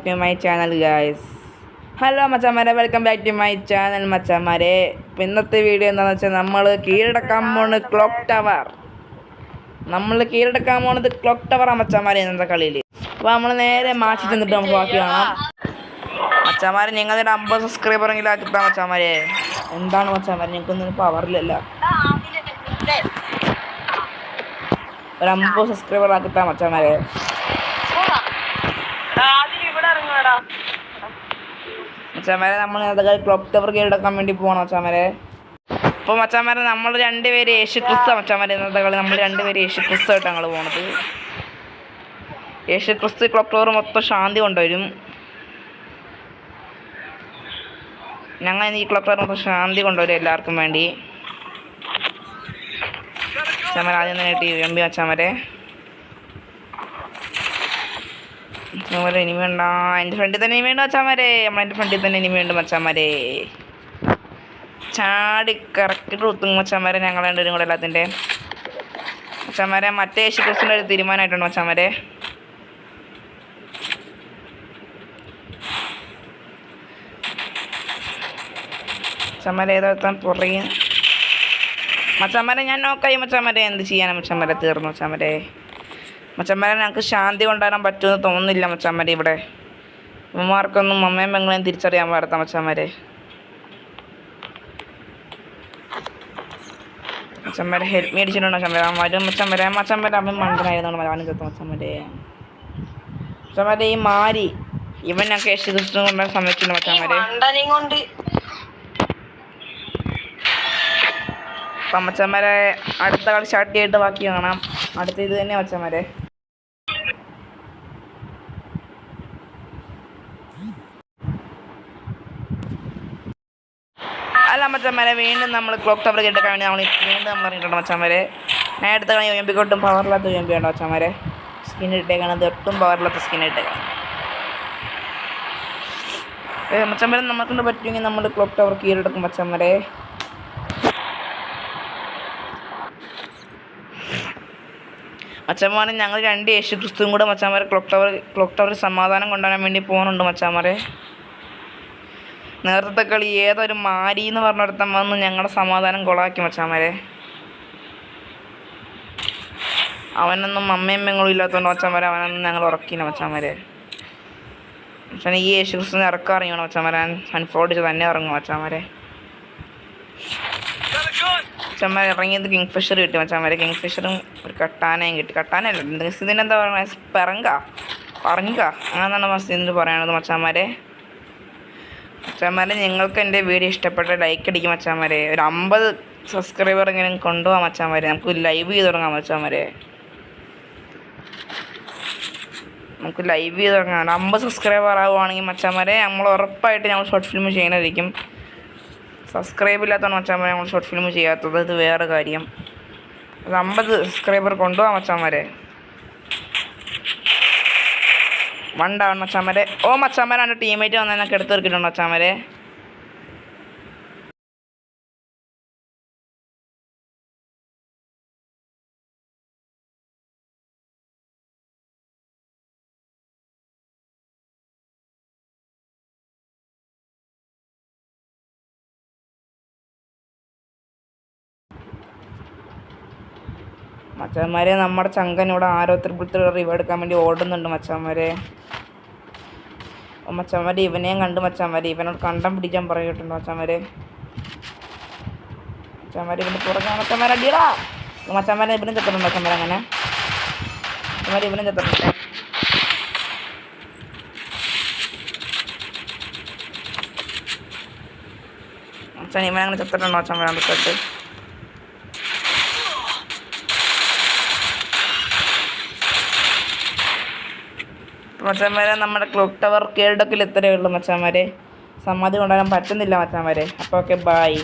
To my channel guys. Hello മച്ചാമാരെ, welcome back to my channel മച്ചാമാരെ. ഇന്നത്തെ video എന്താണെന്ന് വെച്ചാൽ നമ്മൾ കീഴടക്കാൻ പോകുന്നത് ക്ലോക്ക് ടവർ. ക്ലോക്ക് ടവറാണ് മച്ചാമാരെ ഇന്നത്തെ കളിയിൽ. അപ്പോൾ നമ്മൾ നേരെ മാറ്റി തന്നിട്ട് നമുക്ക് ബാക്കി കാണാം. മച്ചാമാരെ നിങ്ങളുടെ 50 സബ്സ്ക്രൈബറെങ്കിലും ആക്കിത്താ മച്ചാമാരെ. എന്താണ് മച്ചാമാരെ, നിങ്ങൾക്കൊന്നും പവറില്ലല്ല. ഒരു 50 സബ്സ്ക്രൈബർ ആക്കിത്താ മച്ചാമാരെ. മച്ചാമാരെ നമ്മൾ ക്ലോക്ക് ടവർ കീഴടക്കാൻ വേണ്ടി പോകണം മച്ചാമാരെ. അപ്പോൾ മച്ചാമാരെ നമ്മൾ രണ്ടുപേര് യേശുക്രിസ്തു മച്ചാമാരെ. ഇന്നത്തെ കളി നമ്മൾ രണ്ടുപേര് യേശുക്രിസ്തു ആയിട്ട് ഞങ്ങൾ പോണത്. യേശുക്രിസ്തു ക്ലോക്ക് ടവർ മൊത്തം ശാന്തി കൊണ്ടുവരും. ഞങ്ങൾ ഈ ക്ലോക്ക് ടവർ മൊത്തം ശാന്തി കൊണ്ടുവരും എല്ലാവർക്കും വേണ്ടി. മച്ചാമാരെ ആദ്യം തന്നെ UMP മച്ചാമാരെ. ഇനി വേണ്ട, എൻ്റെ ഫ്രണ്ടിൽ തന്നെ ഇനി വേണ്ട മച്ചാമാരെ. നമ്മളെൻ്റെ ഫ്രണ്ടിൽ തന്നെ ഇനി വേണ്ട മച്ചാമാരെ. ചാടി കറക്റ്റ് കുത്തും മച്ചാമാരെ. ഞങ്ങൾ രണ്ടുപേരും കൂടെ എല്ലാത്തിൻ്റെ മച്ചാമാരെ. മറ്റേ യേശുക്രിസ്തുവിൻ്റെ ഒരു തീരുമാനമായിട്ടുണ്ട് മച്ചാമാരെ. മച്ചാമാരെ ഏതാത്താൻ പുറകെ മച്ചാമാരെ. ഞാൻ നോക്കായി മച്ചാമാരെ. എന്ത് ചെയ്യാനാണ് മച്ചാമാരെ, തീർന്നു മച്ചാമാരെ. മച്ചന്മാരെ ഞങ്ങൾക്ക് ശാന്തി കൊണ്ടുവരാൻ പറ്റുമെന്ന് തോന്നുന്നില്ല മച്ചന്മാരെ. ഇവിടെ അമ്മമാർക്കൊന്നും അമ്മയും പെങ്ങളെയും തിരിച്ചറിയാൻ പാടത്ത മച്ചന്മാരെ. മച്ചന്മാരെ ഹെൽപ്പ് മേടിച്ചിട്ടുണ്ടോ മച്ചന്മാരെ? മച്ചന്മാരെ അമ്മ മണ്ടനായിരുന്നു അവനും ചത്ത മച്ചന്മാരെ. മച്ചന്മാരെ ഈ മാരി ഇവൻ ഞങ്ങൾക്ക് യേശുക്രിസ്തു കൊണ്ടുവരാൻ സമ്മതിച്ചിട്ടുണ്ട് മച്ചന്മാരെ. അപ്പം മച്ചന്മാരെ അടുത്ത കളി സ്റ്റാർട്ട് ചെയ്തിട്ട് ബാക്കി കാണാം. അടുത്ത ഇത് തന്നെ മച്ചന്മാരെ. അല്ല മച്ചന്മാരെ, വീണ്ടും നമ്മൾ ക്ലോക്ക് ടവർ കീഴടക്കാൻ വേണ്ടി നമ്മൾ ഇറങ്ങിയിട്ടുണ്ട് മച്ചന്മാരെ. ഞാൻ അടുത്ത കളി UMP ഒട്ടും പവറില്ലാത്ത UMP വേണ്ട മച്ചന്മാരെ. സ്കിൻ ഇട്ടേക്കാണത് ഒട്ടും പവറില്ലാത്ത സ്കിൻ ഇട്ടേക്കാണ് മച്ചന്മാരെ. നമുക്കൊണ്ട് പറ്റുമെങ്കിൽ നമ്മൾ ക്ലോക്ക് ടവർ കീഴടക്കും മച്ചന്മാരെ. മച്ചന്മാരെ ഞങ്ങൾ രണ്ട് യേശുക്രിസ്തുവും കൂടെ മച്ചന്മാരെ ക്ലോക്ക് ടവർ സമാധാനം കൊണ്ടുവരാൻ വേണ്ടി പോകുന്നുണ്ട് മച്ചന്മാരെ. നേരത്തെ കളി ഏതൊരു മാരി എന്ന് പറഞ്ഞിടത്തം വന്ന് ഞങ്ങളുടെ സമാധാനം കൊളാക്കി മച്ചന്മാരെ. അവനൊന്നും അമ്മയും പെങ്ങളും ഇല്ലാത്തതുകൊണ്ട് മച്ചന്മാരെ അവനൊന്നും ഞങ്ങൾ ഉറക്കില്ല മച്ചന്മാരെ. പക്ഷേ ഈ യേശുക്രിസ്തുവിനെ ഇറക്കാൻ അറിയണം മച്ചന്മാരെ. അൺഫോൾഡ് ചെയ്ത് തന്നെ ഇറങ്ങും മച്ചന്മാരെ. മച്ചന്മാരെ ഇറങ്ങിയത് കിങ് ഫിഷർ കിട്ടി മച്ചന്മാരെ. കിങ് ഫിഷറും ഒരു കട്ടാനയും കിട്ടി. കട്ടാനല്ല, ഇതിനെന്താ പറയുക, പറഞ്ഞ അങ്ങനെയാണ് മസ്ജിദിന് പറയണത് മച്ചന്മാരെ. മച്ചന്മാരെ നിങ്ങൾക്ക് എൻ്റെ വീഡിയോ ഇഷ്ടപ്പെട്ട ലൈക്ക് അടിക്കും മച്ചന്മാരെ. ഒരു 50 സബ്സ്ക്രൈബർ എങ്ങനെ കൊണ്ടുപോകാം മച്ചന്മാരെ. നമുക്ക് ലൈവ് ചെയ്ത് തുടങ്ങാം മച്ചന്മാരെ. നമുക്ക് ലൈവ് ചെയ്ത് തുടങ്ങാം. 50 സബ്സ്ക്രൈബർ ആവുകയാണെങ്കിൽ മച്ചന്മാരെ നമ്മൾ ഉറപ്പായിട്ട് ഞങ്ങൾ ഷോർട്ട് ഫിലിം ചെയ്യണമായിരിക്കും. സബ്സ്ക്രൈബ് ഇല്ലാത്തതാണ് മച്ചന്മാരെ നമ്മൾ ഷോർട്ട് ഫിലിം ചെയ്യാത്തത്. ഇത് വേറെ കാര്യം. അത് 50 സബ്സ്ക്രൈബർ കൊണ്ടുപോകാം മച്ചന്മാരെ. വണ്ടാവണം മച്ചന്മാരെ. ഓ മച്ചന്മാരെ എൻ്റെ ടീമേറ്റ് വന്നതിനൊക്കെ എടുത്ത് തീർക്കിട്ടുണ്ട് മച്ചന്മാരെ. മച്ചന്മാരെ നമ്മുടെ ചങ്കൻ ഇവിടെ ആരോത്രത്തിൽ റിവ് എടുക്കാൻ വേണ്ടി ഓടുന്നുണ്ട് മച്ചന്മാരെ. മച്ചന്മാരെ ഇവനെയും കണ്ട് മച്ചന്മാരെ ഇവനോട് കണ്ടം പിടിക്കാൻ പറയിട്ടുണ്ട് മച്ചന്മാരെ. മച്ചന്മാരെ ഇവൻ്റെ പുറകെ മച്ചന്മാരെ അടിയടാ. മച്ചന്മാരെ ഇവനും ചെത്തിട്ടുണ്ട് മച്ചന്മാരെ. അങ്ങനെ മച്ചന്മാരെ ഇവനും ചെത്തിട്ടുണ്ട്. മച്ചാൻ ഇവനങ്ങനെ ചെത്തിട്ടുണ്ടോ മച്ചന്മാരെ? അതൊക്കെ മച്ചന്മാരെ നമ്മുടെ ക്ലോക്ക് ടവർ കീഴടക്കിൽ ഇത്രയേ ഉള്ളൂ മച്ചന്മാരെ. സമാധി കൊണ്ടുവരാൻ പറ്റുന്നില്ല മച്ചന്മാരെ. അപ്പോൾ ഓക്കെ, ബായ്.